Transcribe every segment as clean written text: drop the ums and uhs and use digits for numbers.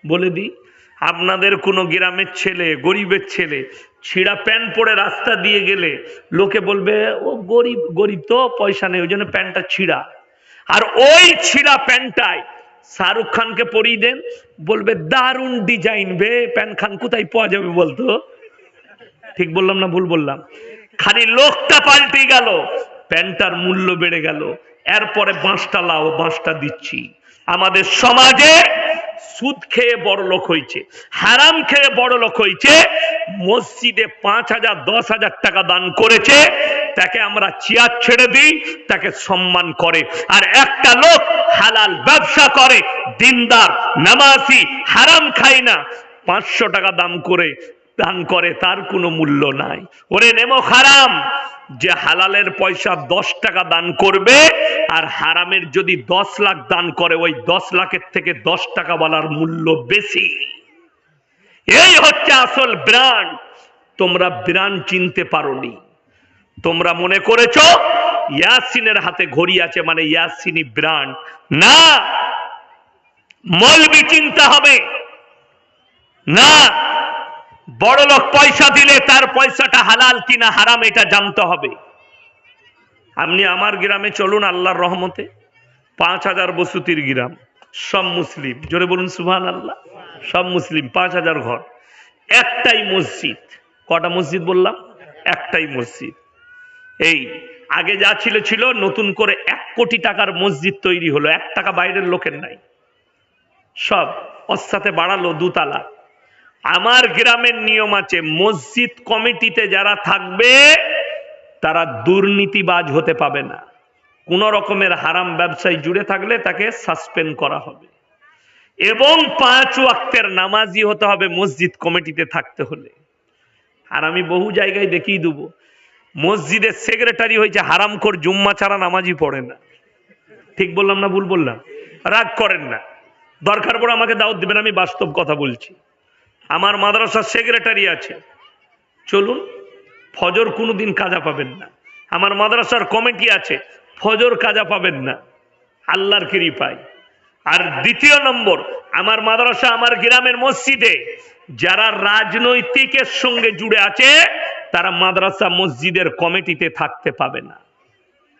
বলে দিই, আপনাদের কোনো গ্রামের ছেলে, গরিবের ছেলে ছিঁড়া প্যান্ট পরে রাস্তা দিয়ে গেলে লোকে বলবে ও গরিব, গরিব তো পয়সা নেই ওই জন্য প্যান্টটা ছিঁড়া। আর ওই ছিঁড়া প্যান্টটাই শাহরুখ খানকে পরিয়ে দেন, বলবে দারুণ ডিজাইন বে, প্যান্ট খান কোথায় পাওয়া যাবে বলতো? ঠিক বললাম না ভুল বললাম? খালি লোকটা পাল্টে গেল, প্যান্টার মূল্য বেড়ে গেল। এরপরে বাঁশটা লাও, বাঁশটা দিচ্ছি। আমাদের সমাজে সুদ খেয়ে বড় লোক হয়েছে, হারাম খেয়ে বড় লোক হয়েছে, মসজিদে 5,000 10,000 টাকা দান করেছে, তাকে আমরা চেয়ার ছেড়ে দিই, তাকে সম্মান করে। আর একটা লোক হালাল ব্যবসা করে, দিনদার, নামাজি, হারাম খায় না, 500 টাকা দাম করে দান করে, তার কোনো মূল্য নাই। ওরে নেমো হারাম, যে হালালের পয়সা 10 টাকা দান করবে আর হারামের যদি 10 লাখ দান করে, ওই 10 লাখের থেকে 10 টাকা বলার মূল্য বেশি। এই হচ্ছে আসল ব্র্যান্ড। তোমরা ব্র্যান্ড চিনতে পারোনি। তোমরা মনে করেছো ইয়াসিনের হাতে ঘড়ি আছে মানে ইয়াসিনি ব্র্যান্ড। না, মৌলবি চিনতে হবে। না, বড় লোক পয়সা দিলে তার পয়সাটা হালাল কিনা হারাম এটা জানতে হবে। আপনি আমার গ্রামে চলুন, আল্লাহর রহমতে 5,000 বসতির গ্রাম, সব মুসলিম, জোরে বলুন সুবহানাল্লাহ। সব মুসলিম, 5,000 ঘর, একটাই মসজিদ। কটা মসজিদ বললাম? একটাই মসজিদ। এই আগে যা ছিল ছিল, নতুন করে 1 কোটি টাকার মসজিদ তৈরি হলো, 1 টাকা বাইরের লোকের নাই, সব ওর সাথে বাড়ালো 2 তালা। আমার গ্রামের নিয়ম আছে, মসজিদ কমিটিতে যারা থাকবে তারা দুর্নীতিবাজ হতে পাবে না। কোন রকমের হারাম ব্যবসায় জুড়ে থাকলে তাকে সাসপেন্ড করা হবে, এবং 5 ওয়াক্তের নামাজি হতে হবে মসজিদ কমিটিতে থাকতে হলে। আর আমি বহু জায়গায় দেখিয়ে দেবো, মসজিদের সেক্রেটারি হয়েছে হারামখোর, জুম্মা ছাড়া নামাজি পড়ে না। ঠিক বললাম না ভুল বললাম? রাগ করেন না, দরকার পড়ে আমাকে দাওয়াত দিবেন, আমি বাস্তব কথা বলছি। আমার মাদ্রাসার সেক্রেটারি আছে, চলুন, ফজর কোনোদিন কাজা পাবেন না। আমার মাদ্রাসার কমিটি আছে, ফজর কাজা পাবেন না, আল্লাহর কৃপায়। আর দ্বিতীয় নম্বর, আমার মাদ্রাসা, আমার গ্রামের মসজিদে যারা রাজনৈতিকের সঙ্গে জুড়ে আছে তারা মাদ্রাসা মসজিদের কমিটিতে থাকতে পাবে না।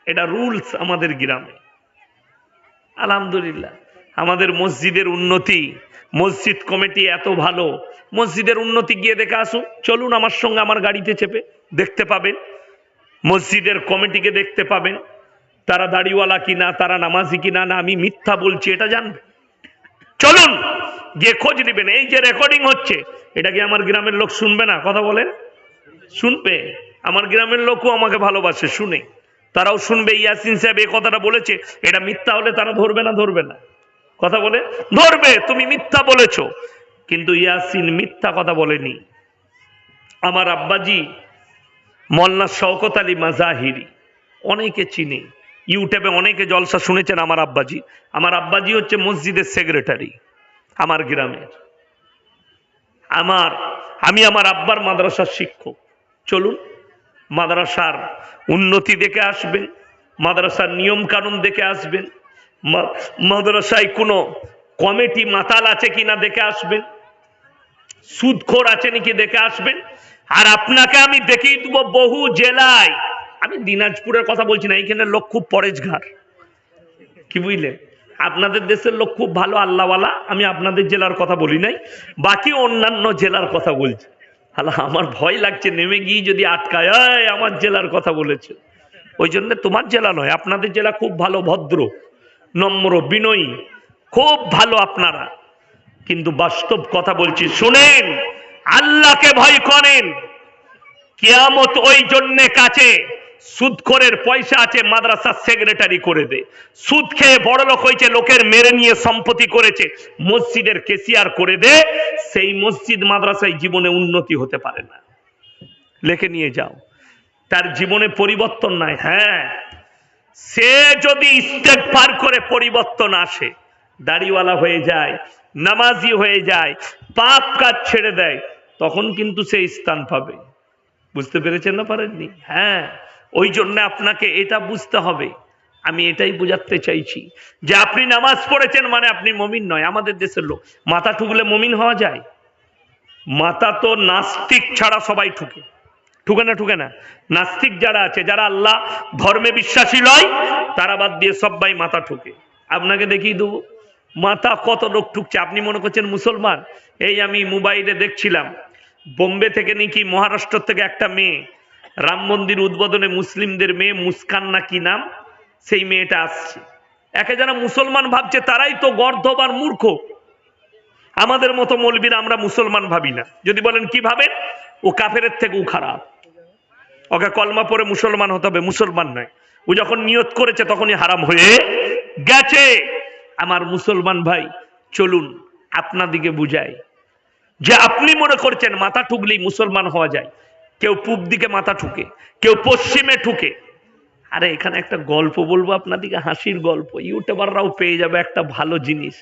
এটা রুলস আমাদের গ্রামে। আলহামদুলিল্লাহ, আমাদের মসজিদের উন্নতি, মসজিদ কমিটি এত ভালো। মসজিদের উন্নতি গিয়ে দেখে আসুন, চলুন আমার সঙ্গে, আমার গাড়িতে চেপে দেখতে পাবেন, মসজিদের কমিটিকে দেখতে পাবেন, তারা দাড়িওয়ালা কিনা, তারা নামাজি কিনা, না আমি মিথ্যা বলছি এটা জানবেন। চলুন গিয়ে খোঁজ নেবেন। এই যে রেকর্ডিং হচ্ছে, এটা কি আমার গ্রামের লোক শুনবে না? কথা বলেন, শুনবে। আমার গ্রামের লোকও আমাকে ভালোবাসে, শুনে, তারাও শুনবে। ইয়াসিন সাহেব এই কথাটা বলেছে, এটা মিথ্যা হলে তারা ধরবে না? ধরবে না? কথা বলে ধরবে, তুমি মিথ্যা বলেছো। কিন্তু ইয়াসিন মিথ্যা কথা বলেনি। আমার আব্বাজি মোল্লা শওকত আলী মাজাহিরি, অনেকে চিনে, ইউটিউবে অনেকে জলসা শুনেছেন আমার আব্বাজি। আমার আব্বাজি হচ্ছে মসজিদের সেক্রেটারি আমার গ্রামের। আমি আমার আব্বার মাদ্রাসার শিক্ষক। চলুন মাদ্রাসার উন্নতি দেখে আসবেন, মাদ্রাসার নিয়ম কানুন দেখে আসবেন, মাদ্রাসায় কোনো কমিটি মাতাল আছে কিনা দেখে আসবেন, সুদখোর আছে নাকি দেখে আসবেন। আর আপনাকে আমি দেখিয়ে দেবো বহু জেলায়, আমি দিনাজপুরের কথা বলছি না, এইখানে লোক খুব পরেজগার, কি বুঝলেন? আপনাদের দেশের লোক খুব ভালো আল্লাহওয়ালা, আমি আপনাদের জেলার কথা বলি নাই, বাকি অন্যান্য জেলার কথা বলছি। আমার ভয় লাগছে নেমে গিয়ে যদি আটকায়, আমার জেলার কথা বলেছে, ওই জন্য তোমার জেলা নয়, আপনাদের জেলা খুব ভালো, ভদ্র, নম্র, বিনয়ী, খুব ভালো আপনারা। কিন্তু বাস্তব কথা বলছি, শুনেন, আল্লাহকে ভয় করেন। কিয়ামত ওই জন্য কাছে, সুদখোরের পয়সা আছে মাদ্রাসা সেক্রেটারি করে দে, সুদ খেয়ে বড় লোক হয়েছে, লোকের মেরে নিয়ে সম্পত্তি করেছে, মসজিদের কেসিয়ার করে দে, সেই মসজিদ মাদ্রাসায় জীবনে উন্নতি হতে পারে না। লিখে নিয়ে যাও, তার জীবনে পরিবর্তন নাই। হ্যাঁ, সে যদি ইস্তেগফার করে পরিবর্তন আসে, দাড়িওয়ালা হয়ে যায়, নামাজি হয়ে যায়, পাপ কাজ ছেড়ে দেয়, তখন কিন্তু সে স্থান পাবে। বুঝতে পেরেছেন না পারেননি? হ্যাঁ, ওই জন্য আপনাকে এটা বুঝতে হবে, আমি এটাই বোঝাতে চাইছি যে আপনি নামাজ পড়েছেন মানে আপনি মুমিন নয়। আমাদের দেশের লোক মাথা ঠুকলে মুমিন হওয়া যায়? মাথা তো নাস্তিক ছাড়া সবাই ঠুকে, ঠুকে না? ঠুকে না? নাস্তিক যারা আছে, যারা আল্লাহ ধর্মে বিশ্বাসী নয়, তারা বাদ দিয়ে সবাই মাথা ঠুকে। আপনাকে দেখিয়ে দেবো মাথা কত লোক ঠুকছে। আপনি মনে করছেন মুসলমান? এই আমি মোবাইলে দেখছিলাম, বোম্বে থেকে নাকি মহারাষ্ট্র থেকে একটা মেয়ে রাম মন্দির উদ্বোধনে, মুসলিমদের মেয়ে মুস্কান না কি নাম, সেই মেয়েটা আসছে। একে যারা মুসলমান ভাবছে তারাই তো গর্ধব আর মূর্খ। আমাদের মতো মৌলবীরা আমরা মুসলমান ভাবি না। যদি বলেন কি ভাবেন, ও কাফেরের থেকেও খারাপ, ওকে কলমা পড়ে মুসলমান হতে হবে, মুসলমান নয়। ও যখন নিয়ত করেছে তখনই হারাম হয়ে গেছে। আমার মুসলমান ভাই, চলুন আপনাদিকে বুঝাই যে আপনি মনে করছেন মাথা ঠুকলেই মুসলমান হওয়া যায়। কেউ পূব দিকে মাথা ঠুকে, কেউ পশ্চিমে ঠুকে। আরে এখানে একটা গল্প বলবো আপনাদিকে, হাসির গল্প, ইউটিউবাররাও পেয়ে যাবে একটা ভালো জিনিস।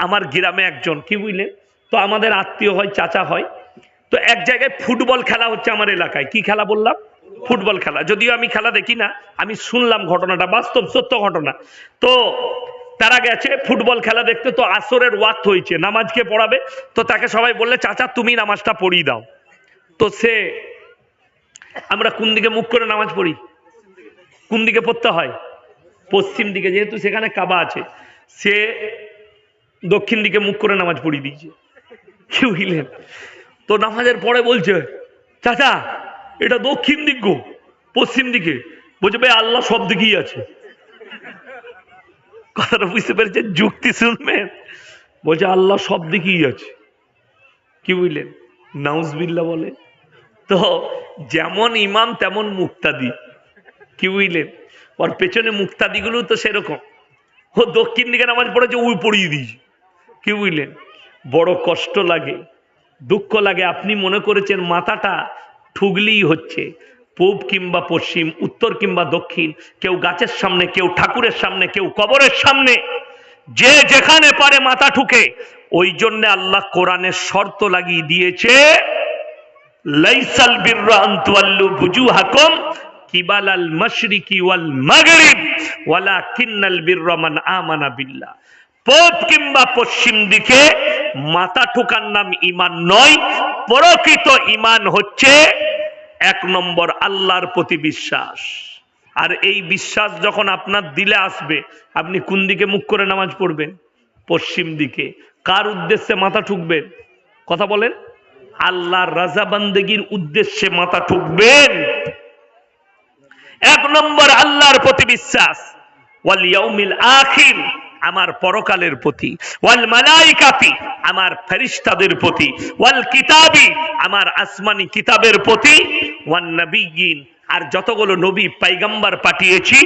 আমার গ্রামে একজন, কি বুঝলেন তো, আমাদের আত্মীয় হয়, চাচা হয়, তো এক জায়গায় ফুটবল খেলা হচ্ছে আমার এলাকায়। কি খেলা বললাম? ফুটবল খেলা। যদিও আমি খেলা দেখি না, আমি শুনলাম ঘটনাটা, বাস্তব সত্য ঘটনা। তো তারা গেছে ফুটবল খেলা দেখতে। তো আসরের ওয়াক্ত হয়েছে, নামাজকে পড়াবে। তো তাকে সবাই বললে, চাচা তুমি নামাজটা পড়িয়ে দাও। তো সে, আমরা কোন দিকে মুখ করে নামাজ পড়ি? কোন দিকে পড়তে হয়? পশ্চিম দিকে, যেহেতু সেখানে কাবা আছে। সে দক্ষিণ দিকে মুখ করে নামাজ পড়িয়ে দিয়েছে। কি বুঝলেন তো? নামাজের পরে বলছে, চাচা এটা দক্ষিণ দিক গো, পশ্চিম দিকে। বলছে ভাই আল্লাহ সব দিকেই আছে। কথাটা বুঝতে পেরেছেন? যুক্তি শুনবেন। বলছে আল্লাহ সব দিকেই আছে। কি বুঝলেন? নাউজবিল্লাহ বলে। তো যেমন ইমাম তেমন মুক্তাদি। কি বুঝলেন? ওর পেছনে মুক্তাদি গুলো তো সেরকম। ও দক্ষিণ দিকে নামাজ পড়েছে, ওই পড়িয়ে দিয়েছে। কি বুঝলেন? বড় কষ্ট লাগে, দুঃখ লাগে। আপনি মনে করেছেন মাথাটা ঠুগলি হচ্ছে, পূব কিংবা পশ্চিম, উত্তর কিংবা দক্ষিণ, কেউ গাছের সামনে, কেউ ঠাকুরের সামনে, কেউ কবরের সামনে, যে যেখানে পারে মাথা ঠুকে। ওই জন্য আল্লাহ কোরআনের শর্ত লাগিয়ে দিয়েছে, লাইসাল বিররা আন তুওয়াল্লু বুজুহাকুম কিবালাল মাশরিকি ওয়াল মাগরিব ওয়ালাকিন্নাল বিররা মান আমানা বিল্লাহ। পূব কিংবা পশ্চিম দিকে মাথা ঠোকার নাম ঈমান নয়। প্রকৃত ঈমান হচ্ছে এক নম্বর আল্লাহর প্রতি বিশ্বাস। আর এই বিশ্বাস যখন আপনার দিলে আসবে, আপনি কোন দিকে মুখ করে নামাজ পড়বেন? পশ্চিম দিকে। কার উদ্দেশ্যে মাথা ঠুকবেন? কথা বলেন। আল্লাহর রাজা বান্দেগীর উদ্দেশ্যে মাথা ঠুকবেন। এক নম্বর আল্লাহর প্রতি বিশ্বাস, ওয়াল ইয়াউমিল আখির, আমার পরকালের প্রতি, ওয়াল মালাইকাতি, আমার ফেরেশতাদের প্রতি, ওয়াল কিতাবি, আমার আসমানি কিতাবের প্রতি, ওয়ান নবিয়্যিন, আর যতগুলো নবী পয়গম্বর পাঠিয়েছি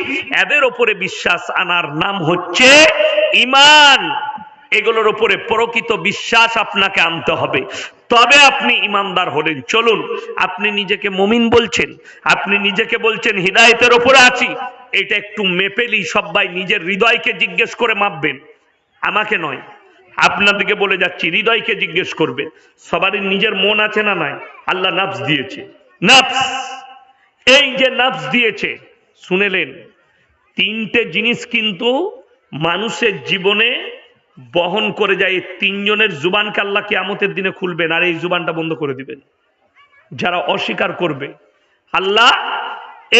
এদের উপরে বিশ্বাস আনার নাম হচ্ছে ঈমান। এগুলোর উপরে প্রকৃত বিশ্বাস আপনাকে আনতে হবে, তবে আপনি ইমানদার হলেন। চলুন, আপনি নিজেকে মুমিন বলছেন, আপনি নিজেকে বলছেন হিদায়েতের উপরে আছি, এটা একটু মেপেলি সবাই নিজের হৃদয়কে জিজ্ঞেস করে মাপবেন, আমাকে নয়। আপনাদেরকে বলে যাচ্ছি, হৃদয়কে জিজ্ঞেস করবেন। সবারই নিজের মন আছে না নাই? আল্লাহ নাফস দিয়েছে। নাফস, এই যে নাফস দিয়েছে, শুনেলেন, তিনটে জিনিস কিন্তু মানুষের জীবনে বহন করে যায়। তিনজনের জুবানকে আল্লাহ কিয়ামতের দিনে খুলবেন, আর এই জুবানটা বন্ধ করে দিবেন। যারা অস্বীকার করবে, আল্লাহ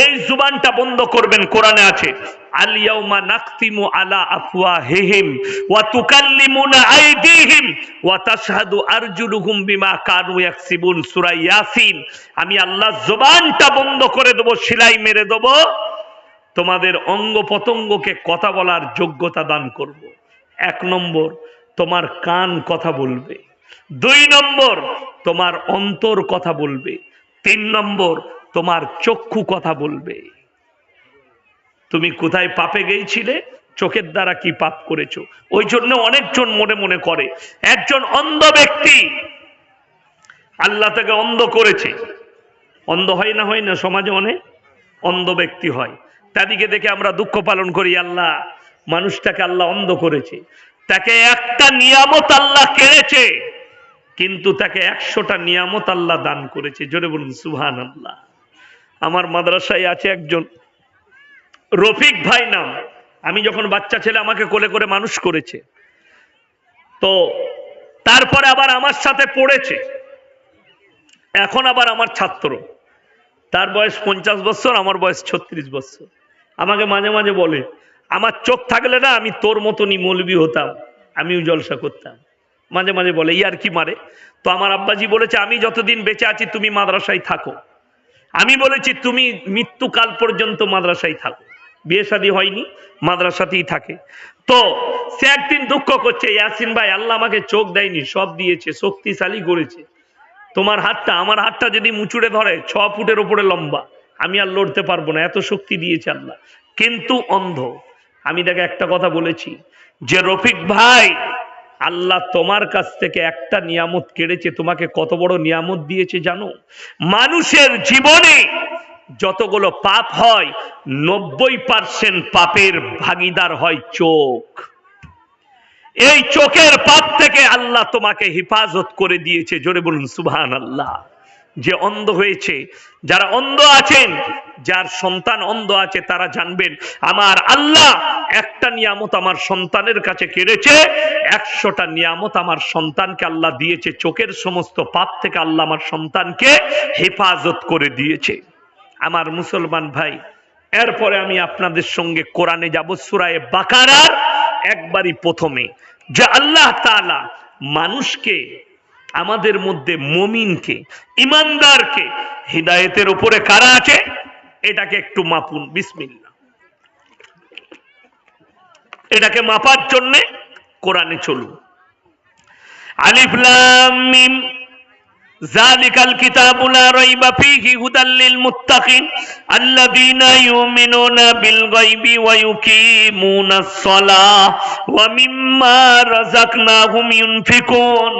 এই জুবানটা বন্ধ করবেন। কোরআনে আছে, আল ইয়াউমা নাখতিমু আলা আফওয়াহিহিম ওয়া তুকাল্লিমুনা আইদিহিম ওয়া তাশহাদু আরজুলুহুম বিমা কানু ইয়াকসিবুন। সূরা ইয়াসিন। আমি আল্লাহ জুবানটা বন্ধ করে দেব, সেলাই মেরে দেব, তোমাদের অঙ্গ প্রত্যঙ্গকে কথা বলার যোগ্যতা দান করব। এক নম্বর, তোমার কান কথা বলবে। দুই নম্বর, তোমার অন্তর কথা বলবে। তিন নম্বর, তোমার চক্ষু কথা বলবে। তুমি কোথায় পাপে গিয়েছিলে, চোখের দ্বারা কি পাপ করেছো। ওই জন্য অনেকজন মনে মনে করে একজন অন্ধ ব্যক্তি আল্লাহ তাকে অন্ধ করেছে। অন্ধ হয় না? হয় না? সমাজে অনেক অন্ধ ব্যক্তি হয়, তাদেরকে দেখে আমরা দুঃখ পালন করি। আল্লাহ মানুষটাকে আল্লাহ অন্ধ করেছে, তাকে একটা নিয়ামত আল্লাহ কেড়েছে, কিন্তু তাকে 100টা নিয়ামত আল্লাহ দান করেছে। জোরে বলুন সুবহানাল্লাহ। আমার মাদ্রাসায় আছে একজন রফিক ভাই নাম। আমি যখন বাচ্চা ছেলে আমাকে কোলে করে মানুষ করেছে, তো তারপরে আবার আমার সাথে পড়েছে, এখন আবার আমার ছাত্র। তার বয়স 50 বছর, আমার বয়স 36 বছর। আমাকে মাঝে মাঝে বলে, আমার চোখ থাকলে না আমি তোর মতনই মৌলবি হতাম, আমিও জলসা করতাম। মাঝে মাঝে বলে, ইয়ার কি মারে। তো আমার আব্বাজি বলেছে, আমি যতদিন বেঁচে আছি তুমি মাদ্রাসায় থাকো। আমি বলেছি তুমি মৃত্যুকাল পর্যন্ত মাদ্রাসায় থাকো। বিয়ে শাদী হয়নি, মাদ্রাসাতেই থাকে। তো সে একদিন দুঃখ করছে, ইয়াসিন ভাই আল্লাহ আমাকে চোখ দেয়নি, সব দিয়েছে, শক্তিশালী করেছে। তোমার হাতটা আমার হাতটা যদি মুচুড়ে ধরে 6 ফুটের উপরে লম্বা, আমি আর লড়তে পারবো না, এত শক্তি দিয়েছে আল্লাহ, কিন্তু অন্ধ। আমি তাকে একটা কথা বলেছি যে রফিক ভাই, আল্লাহ তোমার কাছ থেকে একটা নিয়ামত কেড়েছে, তোমাকে কত বড় নিয়ামত দিয়েছে জানো? মানুষের জীবনে যতগুলো পাপ হয় 90% পাপের ভাগীদার হয় চোখ। এই চোখের পাপ থেকে আল্লাহ তোমাকে হেফাজত করে দিয়েছে। জোরে বলুন সুবহানাল্লাহ। যে অন্ধ হয়েছে, যারা অন্ধ আছেন, যার সন্তান অন্ধ আছে, তারা জানবেন আমার আল্লাহ একটা নিয়ামত আমার সন্তানের কাছে কেড়েছে, 100টা নিয়ামত আমার সন্তানকে আল্লাহ দিয়েছে। চোখের সমস্ত পাপ থেকে আল্লাহ আমার সন্তানকে হেফাজত করে দিয়েছে। আমার মুসলমান ভাই, এরপরে আমি আপনাদের সঙ্গে কোরআনে যাব, সূরা বাকারার একবারই প্রথমে, যে আল্লাহ তাআলা মানুষকে, আমাদের মধ্যে মুমিনকে, ইমানদারকে হিদায়াতের উপরে কারা আছে এটাকে একটু মাপুন। বিসমিল্লাহ। এটাকে মাপার জন্য কোরআনে চলুন। আলিফ লাম মিম যালিকাল কিতাবু লা রাইবা ফীহি হুদাল লিল মুত্তাকিন আল্লাযীনা ইউমিনুনা বিল গায়বি ওয়া ইউকিমুনাস সালাহ ওয়া মিম্মা রাযাকনাহুম ইউনফিকুন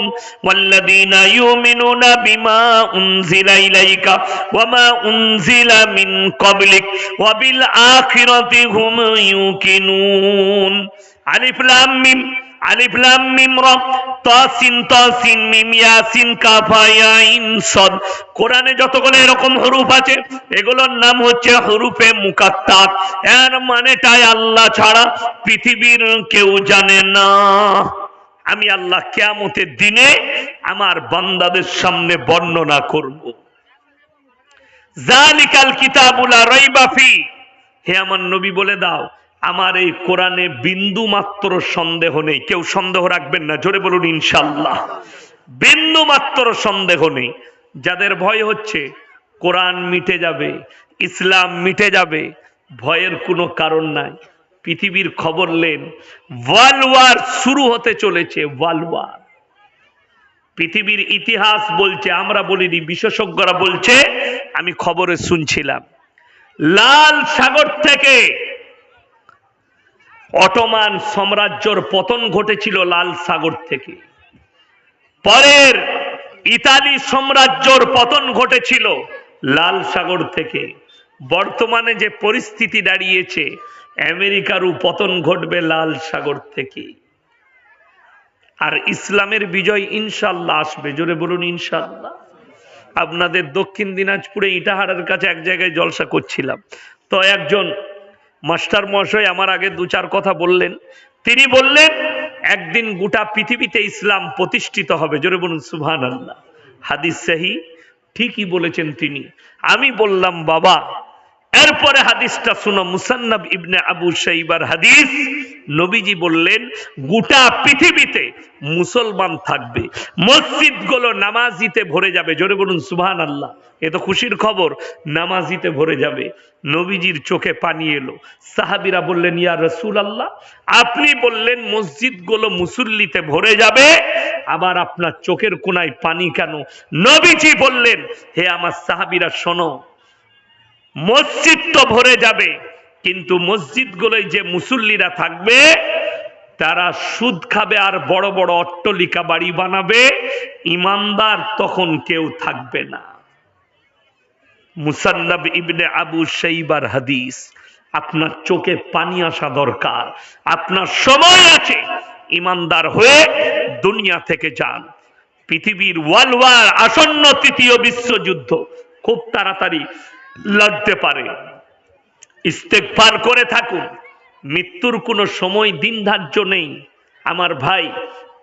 ওয়াল্লাযীনা ইউমিনুনা বিমা উনজিলা ইলাইকা ওয়া মা উনজিলা মিন ক্বাবলিক ওয়া বিল আখিরাতি হুম ইউকিনুন। আলিফ লাম মিম, আলিফ লাম মিম রা, তাসিন তাসিন মিম ইয়াসিন কাফ ইয়া আইন সাদ। কোরআনে যতগুলো এরকম হরফ আছে এগুলোর নাম হচ্ছে হরফে মুকাত্তাত। এর মানেটাই আল্লাহ ছাড়া পৃথিবীর কেউ জানে না। আমি আল্লাহ কিয়ামতের দিনে আমার বান্দাদের সামনে বর্ণনা করব। যালিকাল কিতাবু লা রাইবা ফি, হে আমার নবী বলে দাও আমার এই কোরআনে বিন্দু মাত্র সন্দেহ নেই। কেউ সন্দেহ রাখবেন না, জোরে বলুন ইনশাআল্লাহ। বিন্দু মাত্র সন্দেহ নেই। যাদের ভয় হচ্ছে কোরআন মিটে যাবে, ইসলাম মিটে যাবে, ভয়ের কোনো কারণ নাই। পৃথিবীর খবর নেন, ওয়ার্ল্ড ওয়ার শুরু হতে চলেছে। ওয়ার্ল্ড ওয়ার, পৃথিবীর ইতিহাস বলছে, আমরা বলিনি, বিশেষজ্ঞরা বলছে, আমি খবরে শুনছিলাম লাল সাগর থেকে অটোমান সাম্রাজ্যর পতন ঘটেছিল লাল সাগর থেকে। পরের ইতালি সাম্রাজ্যর পতন ঘটেছিল লাল সাগর থেকে। বর্তমানে যে পরিস্থিতি দাঁড়িয়েছে, আমেরিকারও পতন ঘটবে লাল সাগর থেকে। আর ইসলামের বিজয় ইনশাআল্লাহ আসবে। জোরে বলুন ইনশাআল্লাহ। আপনাদের দক্ষিণ দিনাজপুরে ইটাহারের কাছে এক জায়গায় জলসা করছিলাম, তো একজন মাস্টার মহাশয় আমার আগে 2-4 কথা বললেন। তিনি বললেন একদিন গোটা পৃথিবীতে ইসলাম প্রতিষ্ঠিত হবে। জোরে বলুন সুবহানাল্লাহ। হাদিস সহি, ঠিকই বলেছেন তিনি। আমি বললাম বাবা, এরপরে হাদিসটা শুনো, মুসান্নাফ ইবনে আবু শাইবার হাদিস। নবীজি বললেন গোটা পৃথিবীতে মুসলমান থাকবে, মসজিদগুলো নামাজিতে ভরে যাবে। জোরে বলুন সুবহানাল্লাহ। এ তো খুশির খবর, নামাজিতে ভরে যাবে। নবীজির চোখে পানি এলো। সাহাবীরা বললেন ইয়া রাসূলুল্লাহ, আপনি বললেন মসজিদগুলো মুসল্লিতে ভরে যাবে, আবার আপনার চোখের কোণায় পানি কেন? নবীজি বললেন হে আমার সাহাবীরা শোনো, মসজিদ তো ভরে যাবে, কিন্তু মসজিদগুলোয় যে মুসল্লিরা থাকবে তারা সুদ খাবে আর বড় বড় অট্টালিকা বাড়ি বানাবে, ইমানদার তখন কেউ থাকবে না। মুসান্নাফ ইবনে আবু শাইবার হাদিস। আপনার চোখে পানি আসা দরকার, আপনার সময় আছে, ইমানদার হয়ে দুনিয়া থেকে যান। পৃথিবীর ওয়ার্ল্ড ওয়ার আসন্ন, 3য় বিশ্বযুদ্ধ খুব তাড়াতাড়ি লাগতে পারে। ইস্তেগফার করে থাকুন। মৃত্যুর কোনো সময় দিন ধার্য নেই। আমার ভাই,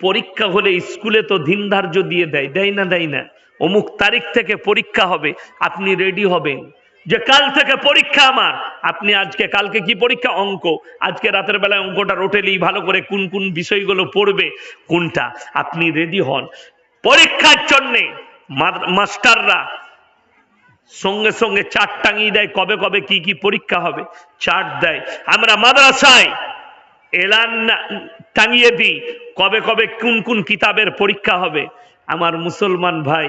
পরীক্ষা হলে স্কুলে তো দিন ধার্য দিয়ে দেয়, দেয় না? দেয় না? অমুক তারিখ থেকে পরীক্ষা হবে, আপনি রেডি হবেন যে কাল থেকে পরীক্ষা আমার। আপনি আজকে, কালকে কি পরীক্ষা? অঙ্ক। আজকে রাতের বেলায় অঙ্কটা রটেলেই ভালো করে কোন কোন বিষয়গুলো পড়বে, কোনটা, আপনি রেডি হন পরীক্ষার জন্যে। মাস্টাররা সঙ্গে সঙ্গে চার্ট টাঙিয়ে দেয়, কবে কবে কি কি পরীক্ষা হবে, চার্ট দেয়। আমরা মাদ্রাসায় এলান টাঙিয়ে দিই, কবে কবে কোন কোন কিতাবের পরীক্ষা হবে। আমার মুসলমান ভাই,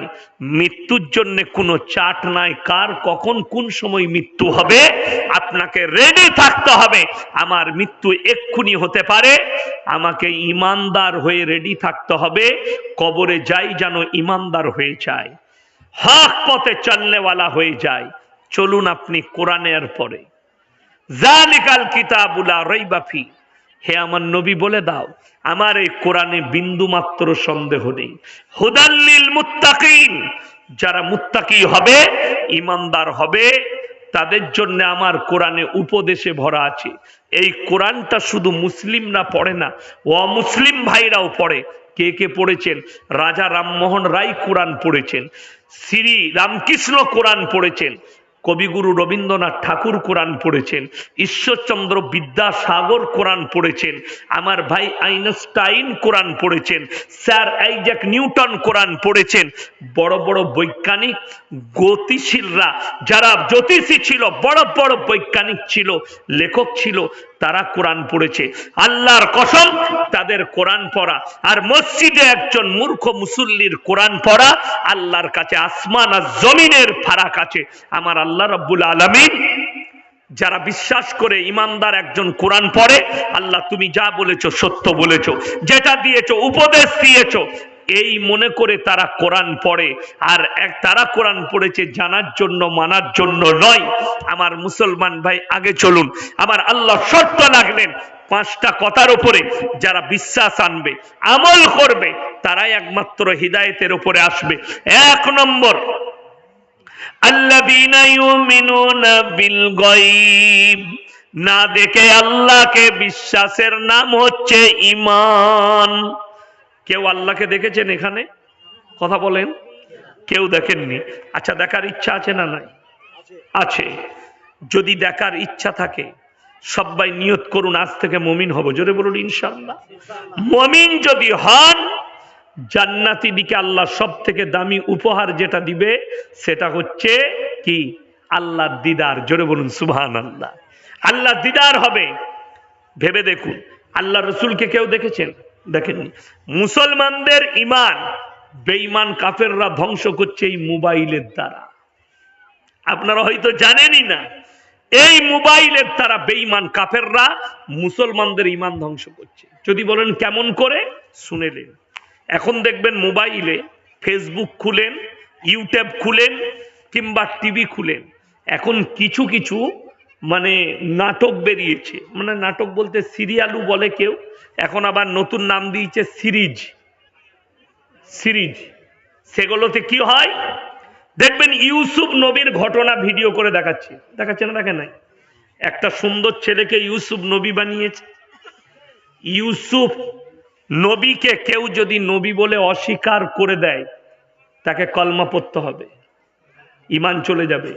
মৃত্যুর জন্য কোনো চার্ট নাই, কার কখন কোন সময় মৃত্যু হবে আপনাকে রেডি থাকতে হবে। আমার মৃত্যু এক্ষুনি হতে পারে, আমাকে ইমানদার হয়ে রেডি থাকতে হবে। কবরে যাই যেন ইমানদার হয়ে যায়, হক পথে চলনেওয়ালা হয়ে যায়। চলুন আপনি কোরআনের পরে, জালিকাল কিতাবুল লা রাইবা ফি, হে আমার নবী বলে দাও, আমার এই কোরআনে বিন্দু মাত্র সন্দেহ নেই। হুদাল লিল মুত্তাকিন, যারা মুত্তাকি হবে, ইমানদার হবে, তাদের জন্য আমার কোরআনে উপদেশে ভরা আছে। এই কোরআনটা শুধু মুসলিমরা পড়ে না, অমুসলিম ভাইরাও পড়ে। কে কে পড়েছেন? রাজা রামমোহন রায় কোরআন পড়েছেন, শ্রী রামকৃষ্ণ কোরআন পড়েছেন, কবিগুরু রবীন্দ্রনাথ ঠাকুর কোরআন পড়েছেন, ঈশ্বরচন্দ্র বিদ্যাসাগর কোরআন পড়েছেন, আমার ভাই আইনস্টাইন কোরআন পড়েছেন, স্যার আইজ্যাক নিউটন কোরআন পড়েছেন। বড় বড় বৈজ্ঞানিক, গতিশীলরা, যারা জ্যোতিষী ছিল, বড় বড় বৈজ্ঞানিক ছিল, লেখক ছিল, তারা কোরআন পড়েছে। আল্লাহর কসম, তাদের কোরআন পড়া আর মসজিদে একজন মূর্খ মুসল্লির কোরআন পড়া, আল্লাহর কাছে আসমান আর জমিনের ফারাক আছে। আমার আল্লাহ রাব্বুল আলামিন যারা বিশ্বাস করে ইমানদার একজন কোরআন পড়ে, আল্লাহ তুমি যা বলেছো সত্য বলেছো, যেটা দিয়েছো উপদেশ দিয়েছো, এই মনে করে তারা কোরআন পড়ে। আর তারা কোরআন পড়েছে জানার জন্য, মানার জন্য নয়। আমার মুসলমান ভাই, আগে চলুন। আমার আল্লাহ শর্ত লাগলেন পাঁচটা কথার উপরে, যারা বিশ্বাস আনবে, আমল করবে, তারাই একমাত্র হিদায়েতের উপরে আসবে। এক নম্বর, আল্লাযীনা ইউমিনুনা বিল গায়ব, না দেখে আল্লাহকে বিশ্বাসের নাম হচ্ছে ঈমান। কেউ আল্লাহকে দেখেছেন এখানে? কথা বলেন। কেউ দেখেননি? আচ্ছা, দেখার ইচ্ছা আছে না নাই? আছে। যদি দেখার ইচ্ছা থাকে, সবাই নিয়ত করুন আজ থেকে মুমিন হব। জোরে বলুন ইনশাআল্লাহ। মুমিন যদি হন, জান্নাতি দিকে আল্লাহ সব থেকে দামি উপহার যেটা দিবে, সেটা হচ্ছে কি? আল্লাহর দিদার। জোরে বলুন সুবহানাল্লাহ। আল্লাহ দিদার হবে। ভেবে দেখুন, আল্লাহ রসুলকে কেউ দেখেছেন? দেখেননি। মুসলমানদের ইমান বেঈমান কাফেররা ধ্বংস করছে এই মোবাইলের দ্বারা। আপনারা হয়তো জানেনই না, এই মোবাইলের দ্বারা বেঈমান কাফেররা মুসলমানদের ইমান ধ্বংস করছে। যদি বলেন কেমন করে, শুনেলেন। এখন দেখবেন মোবাইলে ফেসবুক খুলেন, ইউটিউব খুলেন, কিংবা টিভি খুলেন, এখন কিছু কিছু মানে নাটক বেরিয়েছে। মানে নাটক বলতে সিরিয়ালও বলে কেউ, এখন আবার নতুন নাম দিয়েছে সিরিজ। সিরিজ সেগুলোতে কি হয় দেখবেন, ইউসুফ নবীর ঘটনা ভিডিও করে দেখাচ্ছে। দেখাচ্ছে না? দেখেন নাই? একটা সুন্দর ছেলেকে ইউসুফ নবী বানিয়েছে। ইউসুফ নবীকে কেউ যদি নবী বলে অস্বীকার করে দেয়, তাকে কলমা পড়তে হবে, ঈমান চলে যাবে।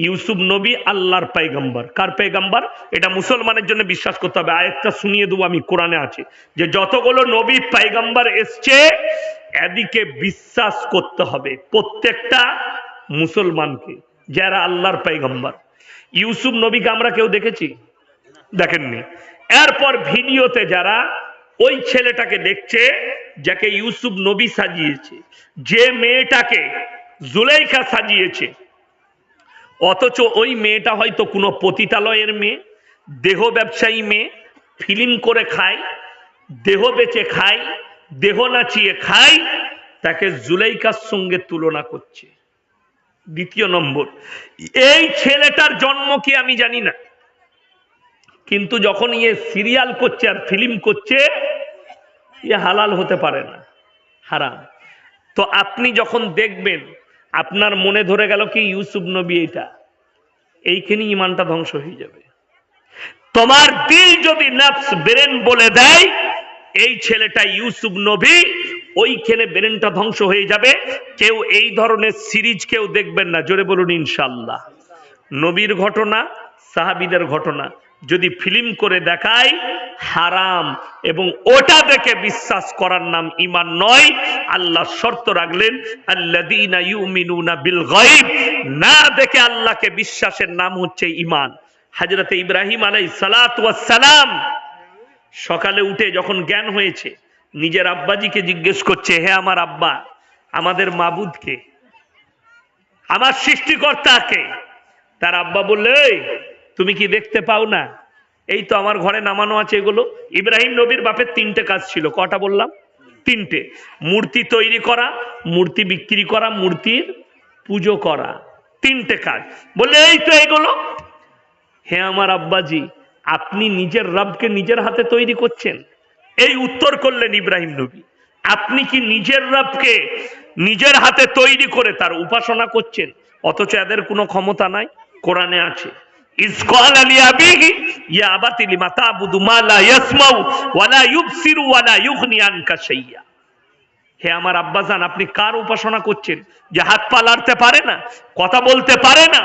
ইউসুফ নবী আল্লাহর পয়গম্বর। কার পয়গম্বর? এটা মুসলমানের জন্য বিশ্বাস করতে হবে। আয়াতটা শুনিয়ে দেবো আমি, কোরআনে আছে যে যতগুলো নবী পয়গম্বর এসছে, এদিকে বিশ্বাস করতে হবে প্রত্যেকটা মুসলমানকে, যারা আল্লাহর পয়গম্বর। ইউসুফ নবীকে আমরা কেউ দেখেছি? দেখেননি। এরপর ভিডিওতে যারা ওই ছেলেটাকে দেখছে, যাকে ইউসুফ নবী সাজিয়েছে, যে মেয়েটাকে জুলাইখা সাজিয়েছে, অথচ ওই মেয়েটা হয়তো কোনো পতিতালয়ের মেয়ে, দেহ ব্যবসায়ী মেয়ে, ফিল্ম করে খায়, দেহ বেচে খায়, দেহ নাচিয়ে খায়, তাকে জুলাইখার সঙ্গে তুলনা করছে। দ্বিতীয় নম্বর, এই ছেলেটার জন্ম কি আমি জানি না, কিন্তু যখন ইয়ে সিরিয়াল করছে আর ফিল্ম করছে, ইয়ে হালাল হতে পারে না, হারাম। তো আপনি যখন দেখবেন, আপনার মনে ধরে গেল কি ইউসুফ নবী এটা, এইখানে ইমানটা ধ্বংস হয়ে যাবে। তোমার দিল যদি নফস ব্রেন বলে দেয় এই ছেলেটা ইউসুফ নবী, ওইখানে ব্রেনটা ধ্বংস হয়ে যাবে। কেউ এই ধরনের সিরিজ কেউ দেখবেন না, জোরে বলুন ইনশাআল্লাহ। নবীর ঘটনা, সাহাবীদের ঘটনা যদি ফিল্ম করে দেখায় হারাম, এবং ওটা দেখে বিশ্বাস করার নাম ঈমান নয়। আল্লাহ শর্ত রাখলেন আল্লাযীনা ইউমিনুনা বিল গায়ব, না দেখে আল্লাহকে বিশ্বাসের নাম হচ্ছে ঈমান। হযরত ইব্রাহিম আলাইহিস সালাতু ওয়াস সালাম সকালে উঠে যখন জ্ঞান হয়েছে নিজের আব্বাজিকে জিজ্ঞেস করছে, হে আমার আব্বা, আমাদের মাবুদকে, আমার সৃষ্টিকর্তাকে। তার আব্বা বললে, এই তুমি কি দেখতে পাও না? এই তো আমার ঘরে নামানো আছে এগুলো। ইব্রাহিম নবীর বাপের তিনটে কাজ ছিল, কটা বললাম? তিনটে। মূর্তি তৈরি করা, মূর্তি বিক্রি করা, মূর্তির পুজো করা, তিনটে কাজ। বললে এই তো এগুলো। হে আমার আব্বাজি, আপনি নিজের রবকে নিজের হাতে তৈরি করছেন? এই উত্তর করলেন ইব্রাহিম নবী, আপনি কি নিজের রবকে নিজের হাতে তৈরি করে তার উপাসনা করছেন? অথচ এদের কোনো ক্ষমতা নাই। কোরআনে আছে, ইয ক্বালা লিআবিহি ইয়া আবাতি লিমা তা'বুদু মা লা ইয়াসমাউ ওয়া লা ইউবসিরু ওয়া লা ইউগনি আনকা শাইয়্যা। হে আমার আব্বাজান, আপনি কার উপাসনা করছেন যে হাত পা লাড়তে পারে না, কথা বলতে পারে না,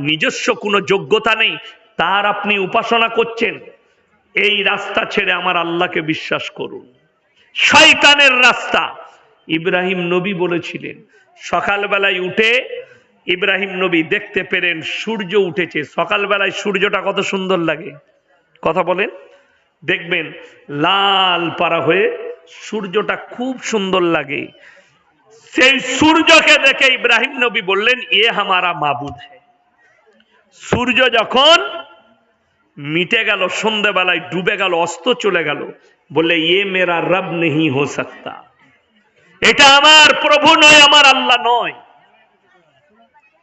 নিজস্ব কোনো যোগ্যতা নেই, তার আপনি উপাসনা করছেন? এই রাস্তা ছেড়ে আমার আল্লাহকে বিশ্বাস করুন। শয়তানের রাস্তা। ইব্রাহিম নবী বলেছিলেন, সকালবেলায় উঠে ইব্রাহিম নবী দেখতে পেলেন সূর্য উঠেছে। সকালবেলায় সূর্যটা কত সুন্দর লাগে, কথা বলেন। দেখবেন লাল পারা হয়ে সূর্যটা খুব সুন্দর লাগে। সেই সূর্যকে দেখে ইব্রাহিম নবী বললেন, এ হামারা মাবুদ হ্যায়। সূর্য যখন মিটে গেল, সন্ধ্যাবেলায় ডুবে গেল, অস্ত চলে গেল, বলে ইয়ে মেরা রব নেহি হো সকতা, এটা আমার প্রভু নয়, আমার আল্লাহ নয়,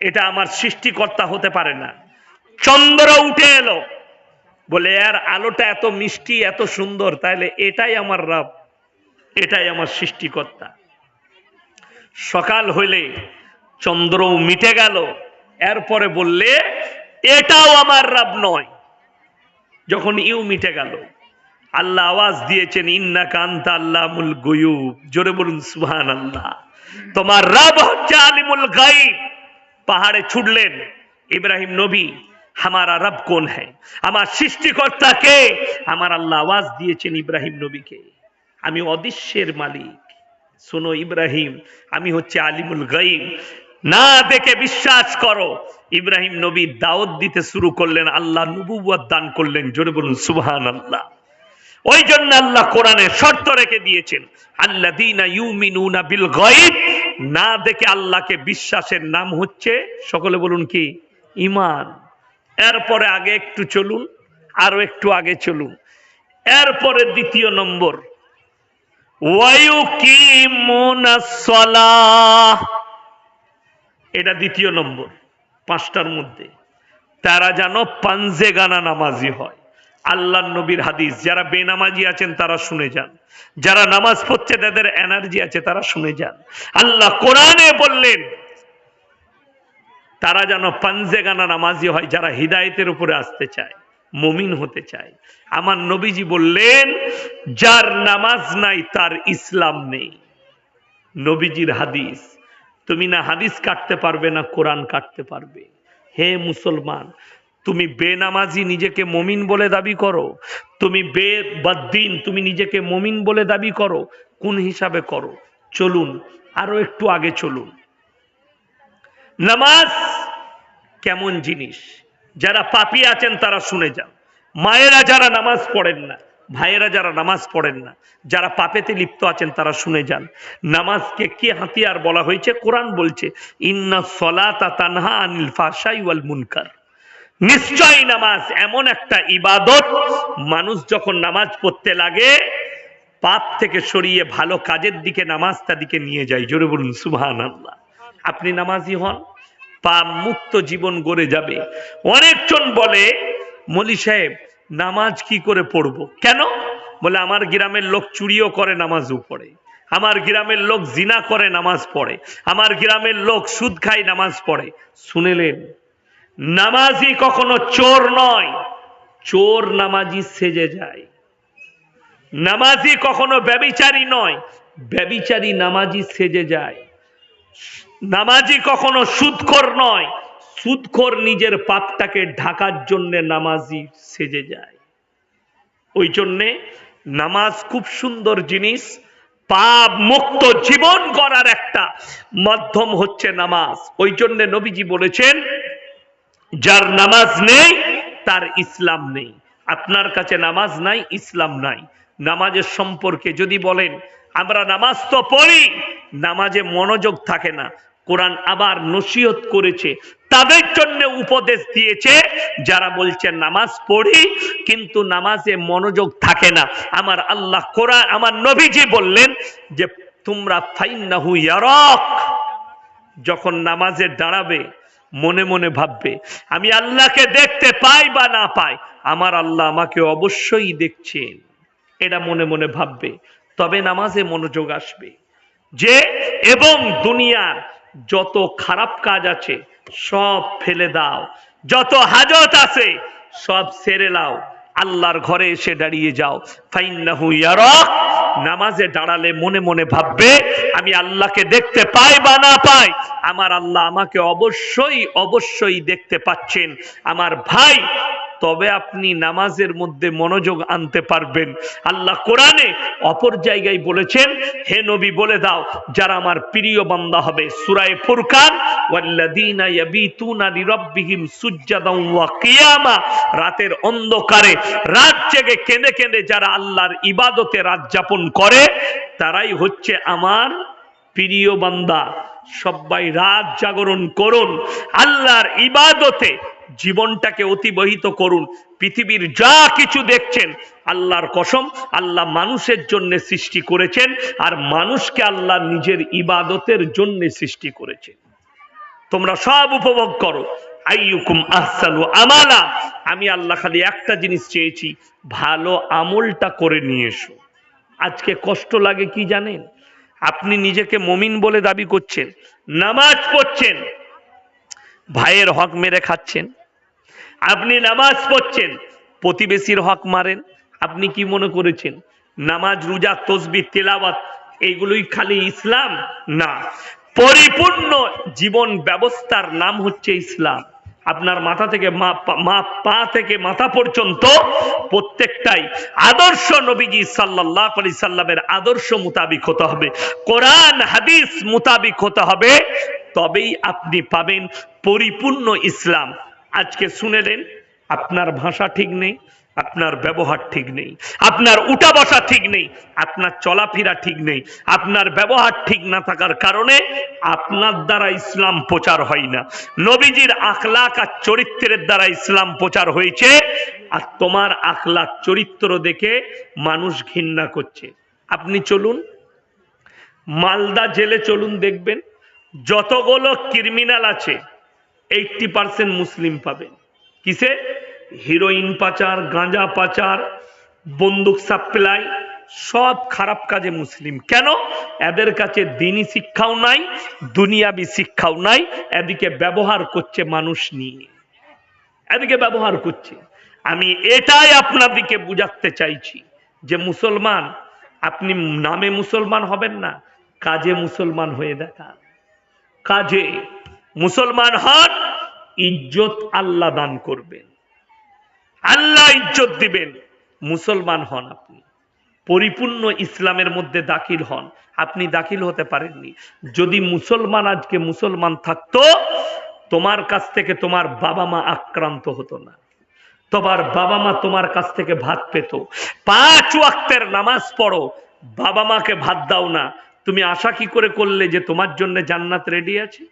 এটা আমার সৃষ্টিকর্তা হতে পারে না। চন্দ্র উঠে এলো, বলে এর আলোটা এত মিষ্টি, এত সুন্দর, তাহলে এটাই আমার রব, এটাই আমার সৃষ্টিকর্তা। সকাল হইলে চন্দ্রও মিটে গেল, এরপরে বললে এটাও আমার রব নয়। যখন ইউ মিটে গেল, আল্লাহ আওয়াজ দিয়েছেন, ইন্নাকা আনতা আল্লামুল গুয়ুব, জোরে বলুন সুবহানাল্লাহ। তোমার রব হচ্ছে আলিমুল গায়ব। পাহাড়ে ছুটলেন ইব্রাহিম নবী, হামারা রব কোন হ্যায়, আমার সৃষ্টিকর্তা কে? আমার আল্লাহ আওয়াজ দিয়েছেন ইব্রাহিম নবীকে, আমি অদৃশ্যের মালিক। শোনো ইব্রাহিম, আমি হচ্ছে আলিমুল গায়ব, না দেখে বিশ্বাস করো। ইব্রাহিম নবী দাওয়াত দিতে শুরু করলেন, আল্লাহ নবুয়ত দান করলেন, জোরে বলুন সুবহানাল্লাহ। ওই জন্য আল্লাহ কোরআনে শর্ত রেখে দিয়েছেন, আল্লাযীনা ইউমিনুনা বিল গায়ব, না দেখে আল্লাহকে বিশ্বাসের নাম হচ্ছে, সকলে বলুন কি? ঈমান। এরপরে আগে একটু চলুন, আরো একটু আগে চলুন। এরপরে দ্বিতীয় নম্বর, ওয়ায়ুকিমুনাস সালাহ, এটা দ্বিতীয় নম্বর। পাঁচটার মধ্যে তারা যেন পাঞ্জেগানা নামাজি হয়। আল্লাহ নবীর হাদিস, যারা বেনামাজি আছেন তারা শুনে যান, যারা নামাজ পড়ছে তাদের এনার্জি আছে তারা শুনে যান। আল্লাহ কোরআনে বললেন তারা যেন পাঞ্জেগানা নামাজি হয়, যারা হিদায়েতের উপরে আসতে চায়, মুমিন হতে চায়। আমার নবীজি বললেন, যার নামাজ নাই তার ইসলাম নেই। নবীজির হাদিস। তুমি না হাদিস কাটতে পারবে, না কোরআন কাটতে পারবে। হে মুসলমান, তুমি বেনামাজি নিজেকে মুমিন বলে দাবি করো, তুমি বেবাদ্দিন তুমি নিজেকে মুমিন বলে দাবি করো, কোন হিসাবে করো? চলুন আরো একটু আগে চলুন। নামাজ কেমন জিনিস, যারা পাপী আছেন তারা শুনে যান। মায়েরা যারা নামাজ পড়েন না, ভাইয়েরা যারা নামাজ পড়েন না, যারা পাপেতে লিপ্ত আছেন তারা শুনে যান। নামাজকে কি হাতিয়ার বলা হয়েছে? কোরআন বলছে, ইন্নাস সালাতা তানহা আনিল ফাহশাই ওয়াল মুনকার। নিশ্চয়ই নামাজ এমন একটা ইবাদত, মানুষ যখন নামাজ পড়তে লাগে পাপ থেকে সরিয়ে ভালো কাজের দিকে নামাজটা দিকে নিয়ে যায়। জোরে বলুন সুবহানাল্লাহ। আপনি নামাজি হন, পাপ মুক্ত জীবন গড়ে যাবে। অনেকজন বলে, মৌলী সাহেব নামাজ কি করে পড়বো? কেন? বলে আমার গ্রামের লোক চুরিও করে নামাজও পড়ে, আমার গ্রামের লোক জিনা করে নামাজ পড়ে, আমার গ্রামের লোক সুদ খায় নামাজ পড়ে। শুনেলেন, নামাজি কখনো চোর নয়, চোর নামাজি সেজে যায়। নামাজি কখনো ব্যভিচারী নয়, ব্যভিচারী নামাজি সেজে যায়। নামাজি কখনো সুদখোর নয়, সুদখোর নিজের পাপটাকে ঢাকার জন্য নামাজি সেজে যায়। ওই জন্যে নামাজ খুব সুন্দর জিনিস। পাপ মুক্ত জীবন গড়ার একটা মাধ্যম হচ্ছে নামাজ। ওই জন্য নবীজি বলেছেন, যার নামাজ নেই তার ইসলাম নেই। আপনার কাছে নামাজ নাই, ইসলাম নাই। নামাজের সম্পর্কে যদি বলেন, আমরা নামাজ তো পড়ি, নামাজে মনোযোগ থাকে না। কোরআন আবার নসিহত করেছে, তাদের জন্য উপদেশ দিয়েছে যারা বলছে নামাজ পড়ি কিন্তু নামাজে মনোযোগ থাকে না। আমার আল্লাহ কোরআন, আমার নবীজি বললেন যে তোমরা ফাইন্নাহু ইয়ারাক, যখন নামাজে দাঁড়াবে মনে মনে ভাববে আমি আল্লাহকে দেখতে পাই বা না পাই, আমার আল্লাহ আমাকে অবশ্যই দেখছেন। এটা মনে মনে ভাববে, তবে নামাজে মনোযোগ আসবে। যে এবং দুনিয়ার যত খারাপ কাজ আছে সব ফেলে দাও, যত হাজত আছে সব সেরে নাও, আল্লাহর ঘরে এসে দাঁড়িয়ে যাও। ফাইন্নাহু ইয়ারাক, নামাজে দাঁড়ালে মনে মনে ভাববে আমি আল্লাহকে দেখতে পাই বা না পাই, আমার আল্লাহ আমাকে অবশ্যই অবশ্যই দেখতে পাচ্ছেন। আমার ভাই, তবে আপনি নামাজের মধ্যে মনোযোগ আনতে পারবেন। আল্লাহ কোরআনে অপর জায়গায় বলেছেন, হে নবী বলে দাও যারা আমার প্রিয় বান্দা হবে, সূরা ফুরকান, ওয়াল্লাযীনা ইয়াবিতুনা লিরাব্বিহিম সুজদান ওয়া কিয়ামা, রাতের অন্ধকারে রাত জেগে কেঁদে কেঁদে যারা আল্লাহর ইবাদতে রাত যাপন করে তারাই হচ্ছে আমার প্রিয় বান্দা। সবাই রাত জাগরণ করুন, আল্লাহর ইবাদতে জীবনটাকে অতিবাহিত করুন। পৃথিবীর যা কিছু দেখছেন আল্লাহর কসম, আল্লাহ মানুষের জন্য সৃষ্টি করেছেন, আর মানুষকে আল্লাহ নিজের ইবাদতের জন্য সৃষ্টি করেছেন। তোমরা সব উপভোগ করো। আইয়ুকুম আহসানু আমালা, আমি আল্লাহ খালি একটা জিনিস চেয়েছি, ভালো আমলটা করে নিয়ে এসো। আজকে কষ্ট লাগে কি জানেন? আপনি নিজেকে মুমিন বলে দাবি করছেন, নামাজ পড়ছেন, ভাইয়ের হক মেরে খাচ্ছেন। আপনি নামাজ পড়ছেন, প্রতিবেশীর হক মারেন। আপনি কি মনে করেছেন নামাজ, রোজা, তাসবিহ, তেলাওয়াত এইগুলোই খালি ইসলাম? না, পরিপূর্ণ জীবন ব্যবস্থার নাম হচ্ছে ইসলাম। আপনার মাথা থেকে পা থেকে মাথা পর্যন্ত প্রত্যেকটাই আদর্শ নবীজি সাল্লাল্লাহু আলাইহি সাল্লামের আদর্শ মোতাবিক হতে হবে, কোরআন হাদিস মোতাবিক হতে হবে, তবেই আপনি পাবেন পরিপূর্ণ ইসলাম। আজকে শুনেলেন আপনার ভাষা ঠিক নেই, আপনার ব্যবহার ঠিক নেই, আপনার উঠা বসা ঠিক নেই, আপনার চলাফেরা ঠিক নেই, আপনার ব্যবহার ঠিক না থাকার কারণে আপনার দ্বারা ইসলাম প্রচার হয় না। নবীজির আখলাক আর চরিত্রের দ্বারা ইসলাম প্রচার হয়েছে, আর তোমার আখলাক চরিত্র দেখে মানুষ ঘৃণা করছে। আপনি চলুন মালদা জেলে, চলুন দেখবেন যতগুলো ক্রিমিনাল আছে 80% মুসলিম পাবেন। কিসে? হিরোইন পাচার, গাঁজা পাচার, বন্দুক সাপ্লাই, সব খারাপ কাজে মুসলিম। কেন? এদের কাছে দ্বীনি শিক্ষাও নাই, দুনিয়াবি শিক্ষাও নাই, এদিকে ব্যবহার করছে মানুষ নিয়ে, এদিকে ব্যবহার করছে। আমি এটাই আপনাদেরকে বুঝাতে চাইছি যে মুসলমান, আপনি নামে মুসলমান হবেন না, কাজে মুসলমান হয়ে দেখান। কাজে মুসলমান হন, ইজ্জত আল্লাহ দান করবেন, আল্লাহ ইজ্জত দিবেন। মুসলমান হন, আপনি পরিপূর্ণ ইসলামের মধ্যে দাখিল হন। আপনি দাখিল হতে পারেননি। যদি মুসলমান আজকে মুসলমান থাকতো, তোমার কাছ থেকে তোমার বাবা মা আক্রান্ত হতো না, তোমার বাবা মা তোমার কাছ থেকে ভাত পেত। 5 ওয়াক্তের নামাজ পড়ো, বাবা মাকে ভাত দাও না, তুমি আশা কি করে করলে যে তোমার জন্য জান্নাত রেডি আছে?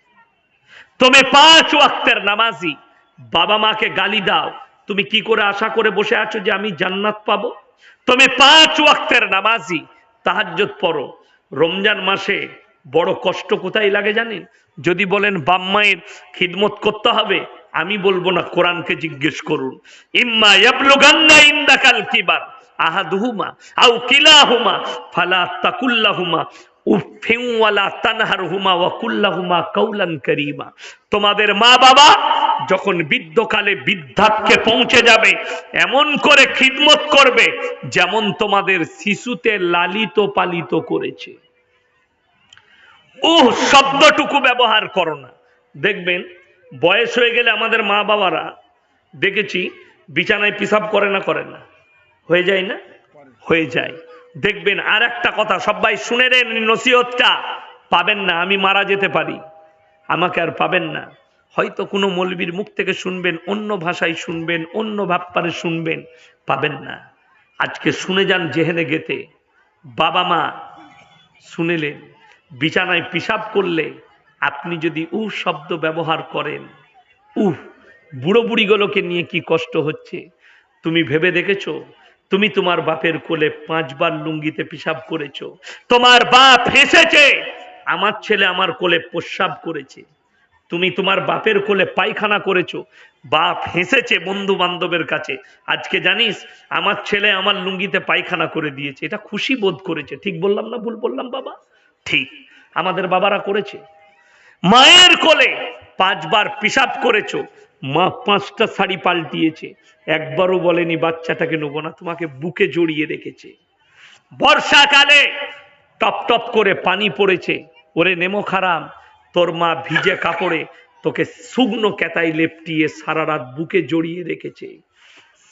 তুমি 5 ওয়াক্তের নামাজি, বাবা মাকে গালি দাও, তুমি কি করে আশা করে বসে আছো যে আমি জান্নাত পাবো? তুমি 5 ওয়াক্তের নামাজি, তাহাজ্জুদ পড়ো। রমজান মাসে বড় কষ্ট কোথায় লাগে জানেন? যদি বলেন বাম্মায়ের খিদমত করতে হবে, আমি বলবো না, কোরআনকে জিজ্ঞেস করুন। ইম্মা ইয়াবলুগান্না ইনদাকাল কিবার আহাদুহুমা আও কিলাহুমা ফালা তাকুল্লাহুমা উফিন ওয়ালা তানহারহুমা ওয়া কুল্লাহুমা কাওলান কারীমা। তোমাদের মা বাবা যখন বৃদ্ধকালে বৃদ্ধাত্বে পৌঁছে যাবে এমন করে খিদমত করবে যেমন তোমাদের শিশুতে লালিত পালিত করেছে। শব্দটুকু ব্যবহার করো না। দেখবেন বয়স হয়ে গেলে আমাদের মা বাবারা দেখেছি বিছানায় পিসাব করে না, করে না, হয়ে যায় না, হয়ে যায়। দেখবেন আর একটা কথা, সবাই শুনে নেন, নসিহতটা পাবেন না, আমি মারা যেতে পারি, আমাকে আর পাবেন না। হয়তো কোনো মৌলবীর মুখ থেকে শুনবেন, অন্য ভাষায় শুনবেন, অন্য ব্যাপারে শুনবেন, পাবেন না। আজকে শুনে যান জেহেনে গেতে। বাবা মা শুনেলেন বিছানায় পিসাব করলে আপনি যদি শব্দ ব্যবহার করেন, বুড়ো বুড়িগুলোকে নিয়ে কি কষ্ট হচ্ছে তুমি ভেবে দেখেছো? তুমি তোমার বাপের কোলে 5 বার লুঙ্গিতে পিসাব করেছো, তোমার বাপ হেসেছে, আমার ছেলে আমার কোলে প্রস্রাব করেছে। তুমি তোমার বাপের কোলে পায়খানা করেছো, বাপ হেসেছে বন্ধু বান্ধবের কাছে, আজকে জানিস আমার ছেলে আমার লুঙ্গিতে পায়খানা করে দিয়েছে, এটা খুশি বোধ করেছে। ঠিক বললাম না ভুল বললাম বাবা? ঠিক, আমাদের বাবারা করেছে। মায়ের কোলে 5 বার পিসাব করেছো, মা 5টা শাড়ি পাল্টিয়েছে, একবারও বলেনি বাচ্চাটাকে নেবো না, তোমাকে বুকে জড়িয়ে রেখেছে। বর্ষাকালে টপ টপ করে পানি পড়েছে, ওরে নেমো খারাম, তোর মা ভিজে কাপড়ে তোকে শুকনো কেতায় লেপটিয়ে সারা রাত বুকে জড়িয়ে রেখেছে।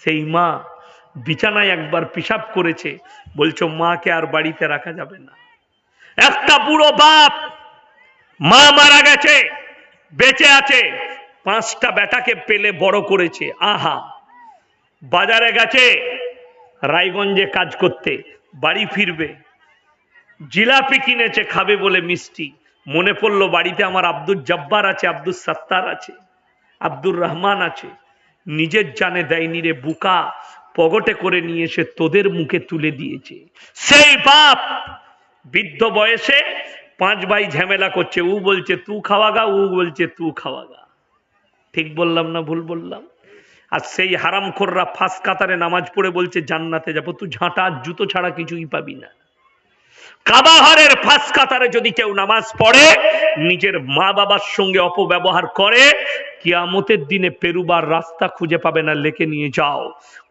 সেই মা বিছানায় একবার পিসাব করেছে, বলছো মাকে আর বাড়িতে রাখা যাবে না। একটা বুড়ো বাপ, মা মারা গেছে, বেঁচে আছে, 5টা বেটাকে পেলে বড় করেছে। আহা, বাজারে গেছে রায়গঞ্জে কাজ করতে, বাড়ি ফিরবে, জিলাপি কিনেছে খাবে বলে মিষ্টি, মনে পড়লো বাড়িতে আমার আব্দুল জব্বার আছে, আব্দুল সত্তার আছে, আব্দুর রহমান আছে, নিজের জানে দেয়নি রে বুকা, পকেটে করে নিয়ে এসে তোদের মুখে তুলে দিয়েছে। সেই বাপ বৃদ্ধ বয়সে 5 ভাই ঝামেলা করছে, ও বলছে তু খাওয়াগা, ও বলছে তু খাওয়াগা। ঠিক বললাম না ভুল বললাম? আর সেই হারামখোররা ফাঁস কাতারে নামাজ পড়ে বলছে জান্নাতে যাবো, তুই ঝাঁটা জুতো ছাড়া কিছুই পাবি না। কাবাহারের ফাঁস কাতারে যদি কেউ নামাজ পড়ে, নিজের মা বাবার সঙ্গে অপব্যবহার করে, কিয়ামতের দিনে পেরুবার রাস্তা খুঁজে পাবে না, লেখে নিয়ে যাও।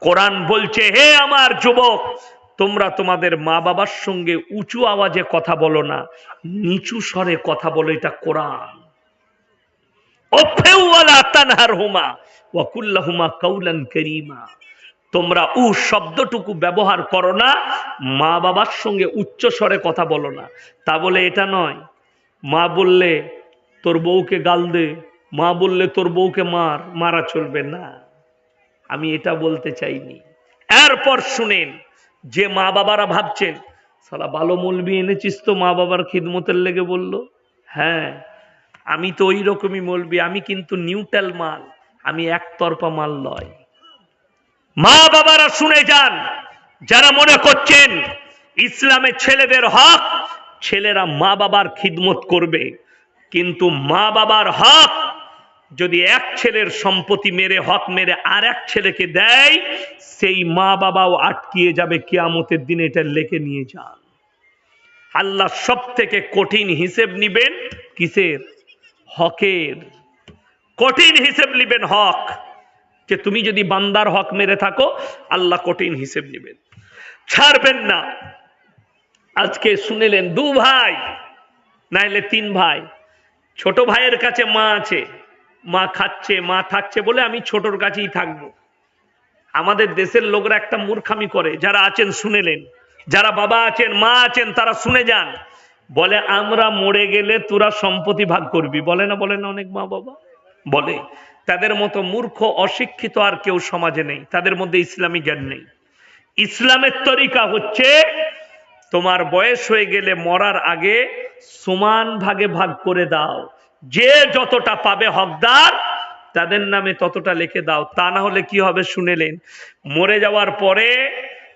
কোরআন বলছে, হে আমার যুবক, তোমরা তোমাদের মা বাবার সঙ্গে উঁচু আওয়াজে কথা বলো না, নিচু স্বরে কথা বলো, এটা কোরআন। তোমরা শব্দটুকু ব্যবহার করো না, মা বাবার সঙ্গে উচ্চ স্বরে কথা বলো না। তা বলে এটা নয় মা বললে তোর বউকে গাল দে, মা বললে তোর বউকে মার, মারা চলবে না, আমি এটা বলতে চাইনি। এরপর শুনেন, যে মা বাবারা ভাবছেন সালা ভালো মৌলবি এনেছিস তো মা বাবার খিদমতের লেগে বলল, হ্যাঁ আমি তো ওই রকমই মৌলবি, আমি কিন্তু নিউট্রাল মাল, আমি একতরফা মাল নয়। মা বাবারা শুনে যান, যারা মনে করছেন ইসলামে ছেলেদের হক, ছেলেরা মা বাবার খিদমত করবে, কিন্তু মা বাবার হক যদি এক ছেলের সম্পত্তি মেরে, হক মেরে আর এক ছেলেকে দেয়, সেই মা বাবাও আটকিয়ে যাবে কিয়ামতের দিনে, এটা লেখে নিয়ে যান। আল্লাহ সব থেকে কঠিন হিসেব নিবেন কিসের? হকের। কঠিন হিসেব নিবেন হক, যে তুমি যদি বান্দার হক মেরে থাকো, আল্লাহ কঠিন হিসেব নিবেন, ছাড়বেন না। আজকে শুনেলেন 2 ভাই নাইলে 3 ভাই, ছোট ভাইয়ের কাছে মা আছে, মা খাচ্ছে, মা থাকছে বলে আমি ছোটর কাছেই থাকবো। আমাদের দেশের লোকরা একটা মূর্খামি করে, যারা আছেন শুনেলেন, যারা বাবা আছেন মা আছেন তারা শুনে যান, বলে আমরা মরে গেলে তোরা সম্পত্তি ভাগ করবি, বলে না, বলে না অনেক মা বাবা বলে। তাদের মতো মূর্খ অশিক্ষিত আর কেউ সমাজে নেই, তাদের মধ্যে ইসলামী জ্ঞান নেই। ইসলামের তরিকা হচ্ছে তোমার বয়স হয়ে গেলে মরার আগে সমান ভাগে ভাগ করে দাও, যে যতটা পাবে হকদার তাদের নামে ততটা লিখে দাও। তা না হলে কি হবে শুনেলেন, মরে যাওয়ার পরে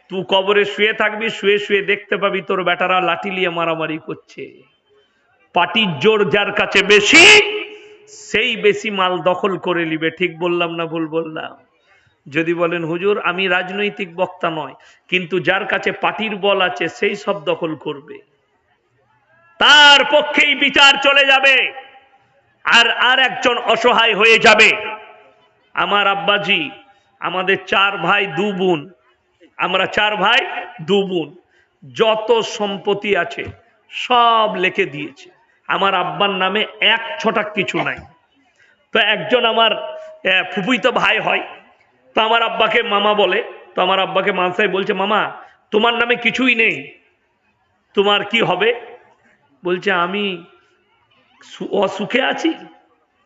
তুই কবরে শুয়ে থাকবি, শুয়ে শুয়ে দেখতে পাবি তোর বেটারা লাঠি নিয়ে মারামারি করছে। পাটির জোর যার কাছে বেশি, সেই বেশি মাল দখল করে নিবে। ঠিক বললাম না ভুল বললাম? যদি বলেন হুজুর আমি রাজনৈতিক বক্তা নয়, কিন্তু যার কাছে পাটির বল আছে সেই সব দখল করবে, তার পক্ষেই বিচার চলে যাবে। আর একজন অসহায় হয়ে যাবে, আমার আব্বাজি আমাদের 4 ভাই 2 বোন, আমরা 4 ভাই 2 বোন, যত সম্পত্তি আছে সব লিখে দিয়েছে। আমার আব্বার নামে 1 ছটা কিছু নাই। তো একজন আমার ফুফুইতো ভাই হয়, তো আমার আব্বাকে মামা বলে। তো আমার আব্বাকে মানসাই বলছে, মামা তোমার নামে কিছুই নেই, তোমার কি হবে? বলছে আমি অসুখে আছি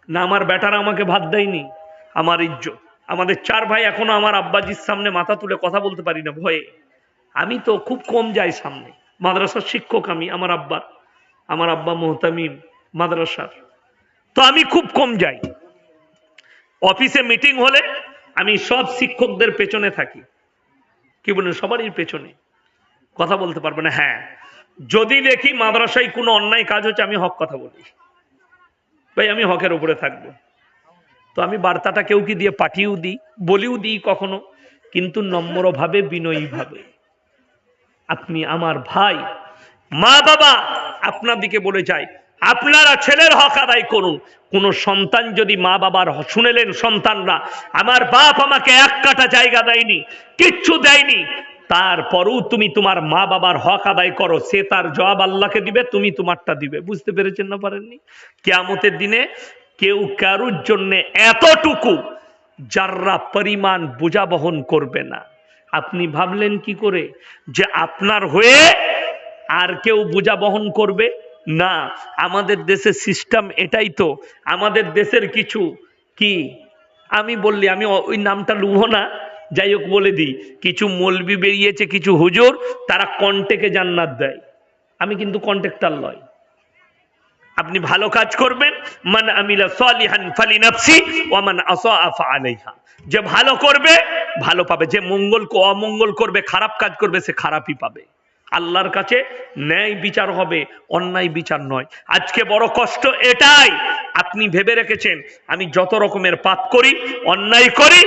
না, আমার বেটারা আমাকে ভাত দেয়নি, আমার ইজ্জত। আমাদের 4 ভাই এখনো আমার আব্বাজির সামনে মাথা তুলে কথা বলতে পারি না ভয়ে। আমি তো খুব কম যাই সামনে, মাদ্রাসার শিক্ষক আমি, আমার আব্বা মোহতামিম মাদ্রাসার, তো আমি খুব কম যাই। অফিসে মিটিং হলে আমি সব শিক্ষকদের পেছনে থাকি, কি বলেন, সবারই পেছনে, কথা বলতে পারবো না। হ্যাঁ, যদি দেখি মাদ্রাসায় কোনো অন্যায় কাজ হচ্ছে আমি হক কথা বলি, ভাই আমি হকের উপরে থাকবো। তো আমি বার্তাটা কেউ কি দিয়ে পাঠিয়েও দিই, বলিও দিই কখনো, কিন্তু নম্রভাবে বিনয়ী ভাবে। আপনি আমার ভাই, মা বাবা আপনার দিকে বলে যায়, আপনারা ছেলের হক আদায় করুন। কোন সন্তান যদি মা বাবার শুনেলেন সন্তানরা, আমার বাপ আমাকে 1 কাঠা জায়গা দেয়নি, কিচ্ছু দেয়নি, তারপরও তুমি তোমার মা বাবার হক আদায় করো, সে তার জবাব আল্লাহকে দিবে, তুমি তোমারটা দিবে। বুঝতে পেরেছেন না পারেননি? কিয়ামতের দিনে কেউ কারুর জন্য এতটুকু যার্রা পরিমাণ বোঝা বহন করবে না। আপনি ভাবলেন কি করে যে আপনার হয়ে আর কেউ বোঝা বহন করবে? না, আমাদের দেশের সিস্টেম এটাই। তো আমাদের দেশের কিছু কি, আমি বললি, আমি ওই নামটা লুবো না, যাই হোক বলে দিই, কিছু মৌলবি বেরিয়েছে, কিছু হুজুর, তারা কন্টেকে জান্নাত দেয়। আমি কিন্তু কন্ট্রাক্টর নয়। আপনি ভালো কাজ করবেন, মান আমিলা সালিহান ফালিনাফসি ওয়া মান আসাআ ফাআলাইহা। যে ভালো করবে ভালো পাবে, যে অমঙ্গল করবে, খারাপ কাজ করবে, সে খারাপই পাবে। আল্লাহর কাছে ন্যায় বিচার হবে, অন্যায় বিচার নয়। আজকে বড় কষ্ট এটাই, আপনি ভেবে রেখেছেন আমি যত রকমের পাপ করি, অন্যায় করি,